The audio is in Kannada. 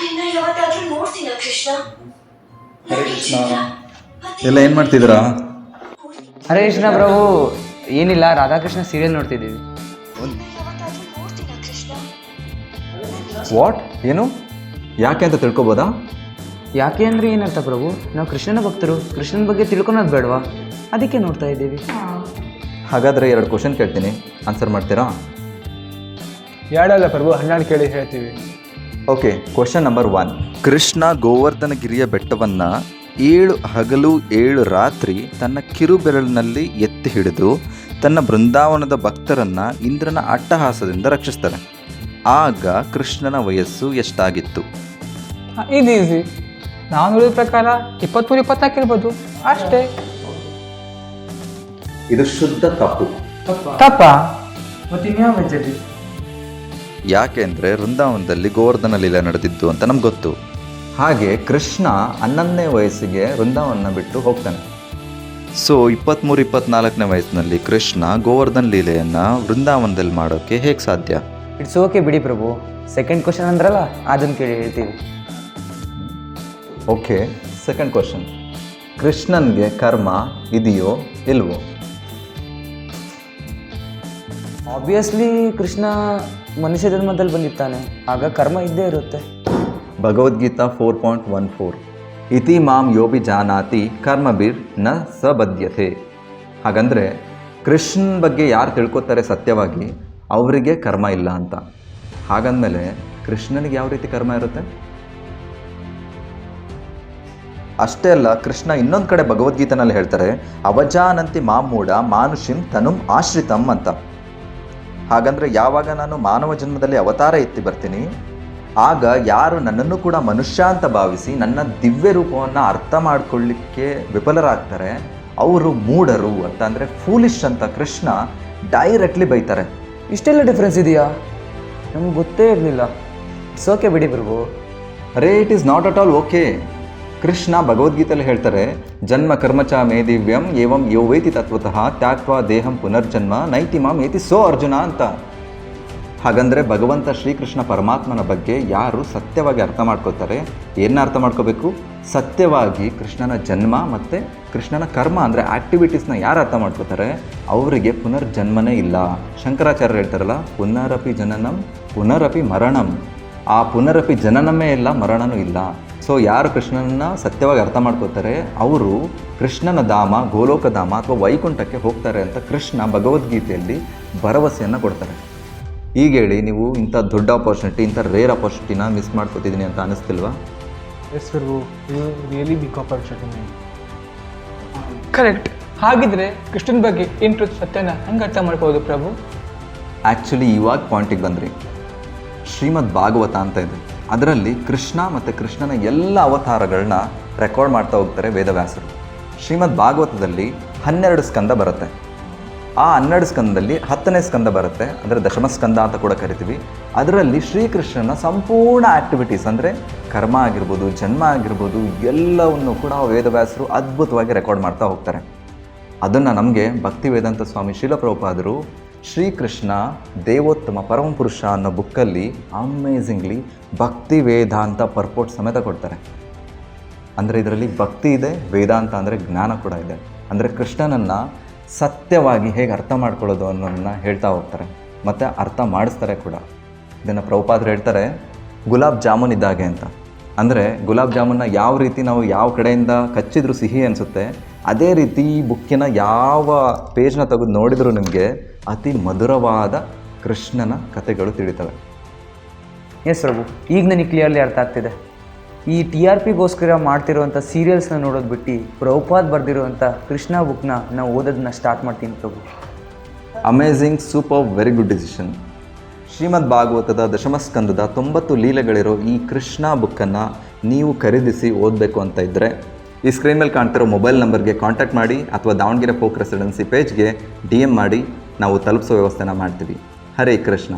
ನಿನ್ನ ಯಾವತ್ತಾದ್ರೂ ನೋಡ್ತೀನ ಕೃಷ್ಣ? ಹರೇ ಕೃಷ್ಣ. ಎಲ್ಲ ಏನು ಮಾಡ್ತಿದ್ದೀರಾ? ಹರೇ ಕೃಷ್ಣ ಪ್ರಭು. ಏನಿಲ್ಲ, ರಾಧಾಕೃಷ್ಣ ಸೀರಿಯಲ್ ನೋಡ್ತಿದ್ದೀವಿ. ಯಾವತ್ತಾದ್ರೂ ನೋಡ್ತೀನ ಕೃಷ್ಣ? ವಾಟ್? ಏನು? ಯಾಕೆ ಅಂತ ತಿಳ್ಕೊಬೋದಾ? ಯಾಕೆ ಅಂದರೆ ಏನರ್ಥ ಪ್ರಭು? ನಾವು ಕೃಷ್ಣನ ಭಕ್ತರು, ಕೃಷ್ಣನ ಬಗ್ಗೆ ತಿಳ್ಕೊಳೋದು ಬೇಡವಾ? ಅದಕ್ಕೆ ನೋಡ್ತಾ ಇದ್ದೀವಿ. ಹಾಗಾದರೆ 2 ಕ್ವಶನ್ ಕೇಳ್ತೀನಿ, ಆನ್ಸರ್ ಮಾಡ್ತೀರಾ? ಎರಡಲ್ಲ ಪ್ರಭು, 12 ಕೇಳಿ ಹೇಳ್ತೀವಿ. ಓಕೆ. Question number 1. ಕೃಷ್ಣ ಗೋವರ್ಧನಗಿರಿಯ ಬೆಟ್ಟವನ್ನು 7 ಹಗಲು 7 ರಾತ್ರಿ ತನ್ನ ಕಿರುಬೆರಳಿನಲ್ಲಿ ಎತ್ತಿ ಹಿಡಿದು ತನ್ನ ಬೃಂದಾವನದ ಭಕ್ತರನ್ನು ಇಂದ್ರನ ಅಟ್ಟಹಾಸದಿಂದ ರಕ್ಷಿಸ್ತಾರೆ. ಆಗ ಕೃಷ್ಣನ ವಯಸ್ಸು ಎಷ್ಟಾಗಿತ್ತು? ಇದು ಈಸಿ. ನಾನು ನೋಡಿದ ಪ್ರಕಾರ 23-24 ಇರ್ಬೋದು ಅಷ್ಟೇ. ಇದು ಶುದ್ಧ ತಪ್ಪು. ತಪ್ಪ? ಮತ್ತಿನ್ಯಾವ ವೆಜ್ಜಲ್ಲಿ? ಯಾಕೆ ಅಂದರೆ ವೃಂದಾವನದಲ್ಲಿ ಗೋವರ್ಧನ ಲೀಲೆ ನಡೆದಿದ್ದು ಅಂತ ನಮ್ಗೆ ಗೊತ್ತು. ಹಾಗೆ ಕೃಷ್ಣ 11ನೇ ವಯಸ್ಸಿಗೆ ವೃಂದಾವನ ಬಿಟ್ಟು ಹೋಗ್ತಾನೆ. ಸೊ 23-24ನೇ ವಯಸ್ಸಿನಲ್ಲಿ ಕೃಷ್ಣ ಗೋವರ್ಧನ್ ಲೀಲೆಯನ್ನು ವೃಂದಾವನದಲ್ಲಿ ಮಾಡೋಕ್ಕೆ ಹೇಗೆ ಸಾಧ್ಯ? ಇಟ್ಸ್ ಓಕೆ ಬಿಡಿ ಪ್ರಭು. ಸೆಕೆಂಡ್ ಕ್ವಶನ್ ಅಂದ್ರಲ್ಲ, ಅದನ್ನು ಕೇಳಿ ಹೇಳ್ತೀವಿ. ಓಕೆ. Second question. ಕೃಷ್ಣನ್ಗೆ ಕರ್ಮ ಇದೆಯೋ ಇಲ್ವೋ? ಆಬ್ವಿಯಸ್ಲಿ ಕೃಷ್ಣ ಮನುಷ್ಯ ಜನ್ಮದಲ್ಲಿ ಬಂದಿರ್ತಾನೆ, ಆಗ ಕರ್ಮ ಇದ್ದೇ ಇರುತ್ತೆ. ಭಗವದ್ಗೀತಾ 4.14 ಇತಿ ಮಾಂ ಯೋಬಿ ಜಾನಾತಿ ಕರ್ಮಭಿರ್ ನ ಸ ಬದ್ಯತೆ. ಹಾಗಂದರೆ ಕೃಷ್ಣನ ಬಗ್ಗೆ ಯಾರು ತಿಳ್ಕೊತಾರೆ ಸತ್ಯವಾಗಿ, ಅವರಿಗೆ ಕರ್ಮ ಇಲ್ಲ ಅಂತ. ಹಾಗಂದಮೇಲೆ ಕೃಷ್ಣನಿಗೆ ಯಾವ ರೀತಿ ಕರ್ಮ ಇರುತ್ತೆ? ಅಷ್ಟೇ ಅಲ್ಲ, ಕೃಷ್ಣ ಇನ್ನೊಂದು ಕಡೆ ಭಗವದ್ಗೀತೆನಲ್ಲಿ ಹೇಳ್ತಾರೆ, ಅವಜಾನಂತಿ ಮಾಮೂಢ ಮಾನುಷಿಂ ತನುಂ ಆಶ್ರಿತಂ ಅಂತ. ಹಾಗಂದರೆ ಯಾವಾಗ ನಾನು ಮಾನವ ಜನ್ಮದಲ್ಲಿ ಅವತಾರ ಎತ್ತಿ ಬರ್ತೀನಿ, ಆಗ ಯಾರು ನನ್ನನ್ನು ಕೂಡ ಮನುಷ್ಯ ಅಂತ ಭಾವಿಸಿ ನನ್ನ ದಿವ್ಯ ರೂಪವನ್ನು ಅರ್ಥ ಮಾಡ್ಕೊಳ್ಳಿಕ್ಕೆ ವಿಫಲರಾಗ್ತಾರೆ, ಅವರು ಮೂಢರು ಅಂತ, ಅಂದರೆ ಫೂಲಿಶ್ ಅಂತ ಕೃಷ್ಣ ಡೈರೆಕ್ಟ್ಲಿ ಬೈತಾರೆ. ಇಷ್ಟೆಲ್ಲ ಡಿಫ್ರೆನ್ಸ್ ಇದೆಯಾ? ನಮ್ಗೆ ಗೊತ್ತೇ ಇರಲಿಲ್ಲ. ಇಟ್ಸ್ ಓಕೆ ಬಿಡಿ ಪ್ರಭು. ಅರೇ, it is not at all okay. Krishna ಭಗವದ್ಗೀತೆಯಲ್ಲಿ ಹೇಳ್ತಾರೆ, ಜನ್ಮ ಕರ್ಮಚ ಮೇ ದಿವ್ಯಂ ಏವಂ ಯೋ ವೇತಿ ತತ್ವತಃ ತ್ಯಾಕ್ವಾ ದೇಹಂ ಪುನರ್ಜನ್ಮ ನೈತಿ ಮಾಂ ಏತಿ ಸೋ ಅರ್ಜುನ ಅಂತ. ಹಾಗಂದರೆ ಭಗವಂತ ಶ್ರೀಕೃಷ್ಣ ಪರಮಾತ್ಮನ ಬಗ್ಗೆ ಯಾರು ಸತ್ಯವಾಗಿ ಅರ್ಥ ಮಾಡ್ಕೋತಾರೆ, ಏನು ಅರ್ಥ ಮಾಡ್ಕೋಬೇಕು? ಸತ್ಯವಾಗಿ ಕೃಷ್ಣನ ಜನ್ಮ ಮತ್ತು ಕೃಷ್ಣನ ಕರ್ಮ ಅಂದರೆ ಆ್ಯಕ್ಟಿವಿಟೀಸ್ನ ಯಾರು ಅರ್ಥ ಮಾಡ್ಕೋತಾರೆ, ಅವರಿಗೆ ಪುನರ್ಜನ್ಮನೇ ಇಲ್ಲ. ಶಂಕರಾಚಾರ್ಯರು ಹೇಳ್ತಾರಲ್ಲ, ಪುನರಪಿ ಜನನಂ ಪುನರಪಿ ಮರಣಂ. ಆ ಪುನರಪಿ ಜನನಮೇ ಇಲ್ಲ, ಮರಣನೂ ಇಲ್ಲ. ಸೊ ಯಾರು ಕೃಷ್ಣನನ್ನು ಸತ್ಯವಾಗಿ ಅರ್ಥ ಮಾಡ್ಕೋತಾರೆ, ಅವರು ಕೃಷ್ಣನ ಧಾಮ, ಗೋಲೋಕಧಾಮ ಅಥವಾ ವೈಕುಂಠಕ್ಕೆ ಹೋಗ್ತಾರೆ ಅಂತ ಕೃಷ್ಣ ಭಗವದ್ಗೀತೆಯಲ್ಲಿ ಭರವಸೆಯನ್ನು ಕೊಡ್ತಾರೆ. ಈಗ ಹೇಳಿ, ನೀವು ಇಂಥ ದೊಡ್ಡ ಆಪರ್ಚುನಿಟಿ, ಇಂಥ ರೇರ್ ಆಪರ್ಚುನಿಟಿನ ಮಿಸ್ ಮಾಡ್ಕೋತಿದ್ದೀನಿ ಅಂತ ಅನ್ನಿಸ್ತಿಲ್ವಾ? ಎಸ್ ಪ್ರಭು, ಇದು ರಿಯಲಿ ಬಿಗ್ ಆಪರ್ಚುನಿಟಿ. ಕರೆಕ್ಟ್. ಹಾಗಿದ್ರೆ ಕೃಷ್ಣನ ಬಗ್ಗೆ ಏನು ಸತ್ಯನ ಹೆಂಗೆ ಅರ್ಥ ಮಾಡ್ಕೋದು ಪ್ರಭು? ಆ್ಯಕ್ಚುಲಿ ಇವಾಗ ಪಾಯಿಂಟಿಗೆ ಬಂದ್ರಿ. ಶ್ರೀಮದ್ ಭಾಗವತ ಅಂತ ಇದೆ, ಅದರಲ್ಲಿ ಕೃಷ್ಣ ಮತ್ತು ಕೃಷ್ಣನ ಎಲ್ಲ ಅವತಾರಗಳನ್ನ ರೆಕಾರ್ಡ್ ಮಾಡ್ತಾ ಹೋಗ್ತಾರೆ ವೇದವ್ಯಾಸರು. ಶ್ರೀಮದ್ ಭಾಗವತದಲ್ಲಿ 12 ಸ್ಕಂದ ಬರುತ್ತೆ. ಆ 12 ಸ್ಕಂದದಲ್ಲಿ 10ನೇ ಸ್ಕಂದ ಬರುತ್ತೆ, ಅಂದರೆ ದಶಮ ಸ್ಕಂದ ಅಂತ ಕೂಡ ಕರಿತೀವಿ. ಅದರಲ್ಲಿ ಶ್ರೀಕೃಷ್ಣನ ಸಂಪೂರ್ಣ ಆ್ಯಕ್ಟಿವಿಟೀಸ್, ಅಂದರೆ ಕರ್ಮ ಆಗಿರ್ಬೋದು, ಜನ್ಮ ಆಗಿರ್ಬೋದು, ಎಲ್ಲವನ್ನು ಕೂಡ ವೇದವ್ಯಾಸರು ಅದ್ಭುತವಾಗಿ ರೆಕಾರ್ಡ್ ಮಾಡ್ತಾ ಹೋಗ್ತಾರೆ. ಅದನ್ನು ನಮಗೆ ಭಕ್ತಿ ವೇದಾಂತ ಸ್ವಾಮಿ ಶ್ರೀಲ ಪ್ರಭುಪಾದರು ಶ್ರೀಕೃಷ್ಣ ದೇವೋತ್ತಮ ಪರಮಪುರುಷ ಅನ್ನೋ ಬುಕ್ಕಲ್ಲಿ ಅಮೇಝಿಂಗ್ಲಿ ಭಕ್ತಿ ವೇದಾಂತ ಪರ್ಪೋಟ್ ಸಮೇತ ಕೊಡ್ತಾರೆ. ಅಂದರೆ ಇದರಲ್ಲಿ ಭಕ್ತಿ ಇದೆ, ವೇದಾಂತ ಅಂದರೆ ಜ್ಞಾನ ಕೂಡ ಇದೆ. ಅಂದರೆ ಕೃಷ್ಣನನ್ನು ಸತ್ಯವಾಗಿ ಹೇಗೆ ಅರ್ಥ ಮಾಡ್ಕೊಳ್ಳೋದು ಅನ್ನೋದನ್ನ ಹೇಳ್ತಾ ಹೋಗ್ತಾರೆ ಮತ್ತು ಅರ್ಥ ಮಾಡಿಸ್ತಾರೆ ಕೂಡ. ಇದನ್ನು ಪ್ರಭುಪಾದರು ಹೇಳ್ತಾರೆ, ಗುಲಾಬ್ ಜಾಮೂನ್ ಇದ್ದಾಗೆ ಅಂತ. ಅಂದರೆ ಗುಲಾಬ್ ಜಾಮೂನ್ನ ಯಾವ ರೀತಿ ನಾವು ಯಾವ ಕಡೆಯಿಂದ ಕಚ್ಚಿದ್ರೂ ಸಿಹಿ ಅನಿಸುತ್ತೆ, ಅದೇ ರೀತಿ ಈ ಬುಕ್ಕಿನ ಯಾವ ಪೇಜ್ನ ತೆಗೆದು ನೋಡಿದರೂ ನಿಮಗೆ ಅತಿ ಮಧುರವಾದ ಕೃಷ್ಣನ ಕಥೆಗಳು ತಿಳಿತವೆ. ಎಸ್ ಪ್ರಭು, ಈಗ ನನಗೆ ಕ್ಲಿಯರ್ಲಿ ಅರ್ಥ ಆಗ್ತಿದೆ. ಈ TRPಗೋಸ್ಕರ ಮಾಡ್ತಿರೋವಂಥ ಸೀರಿಯಲ್ಸ್ನ ನೋಡೋದು ಬಿಟ್ಟು ಪ್ರಭುಪಾದ್ ಬರೆದಿರುವಂಥ ಕೃಷ್ಣ ಬುಕ್ನ ನಾವು ಓದೋದನ್ನ ಸ್ಟಾರ್ಟ್ ಮಾಡ್ತೀನಿ Prabhu. Amazing, super, very good decision. Shrimad ಭಾಗವತದ ದಶಮಸ್ಕಂದದ 90 ಲೀಲೆಗಳಿರೋ ಈ ಕೃಷ್ಣ ಬುಕ್ಕನ್ನು ನೀವು ಖರೀದಿಸಿ ಓದಬೇಕು ಅಂತ ಇದ್ದರೆ ಈ ಸ್ಕ್ರೀನ್ ಮೇಲೆ ಕಾಣ್ತಿರೋ ಮೊಬೈಲ್ ನಂಬರ್ಗೆ ಕಾಂಟ್ಯಾಕ್ಟ್ ಮಾಡಿ, ಅಥವಾ ದಾವಣಗೆರೆ ಫೋಕ್ ರೆಸಿಡೆನ್ಸಿ ಪೇಜ್ಗೆ DM ಮಾಡಿ, ನಾವು ತಲುಪಿಸೋ ವ್ಯವಸ್ಥೆನ ಮಾಡ್ತೀವಿ. ಹರೇ ಕೃಷ್ಣ.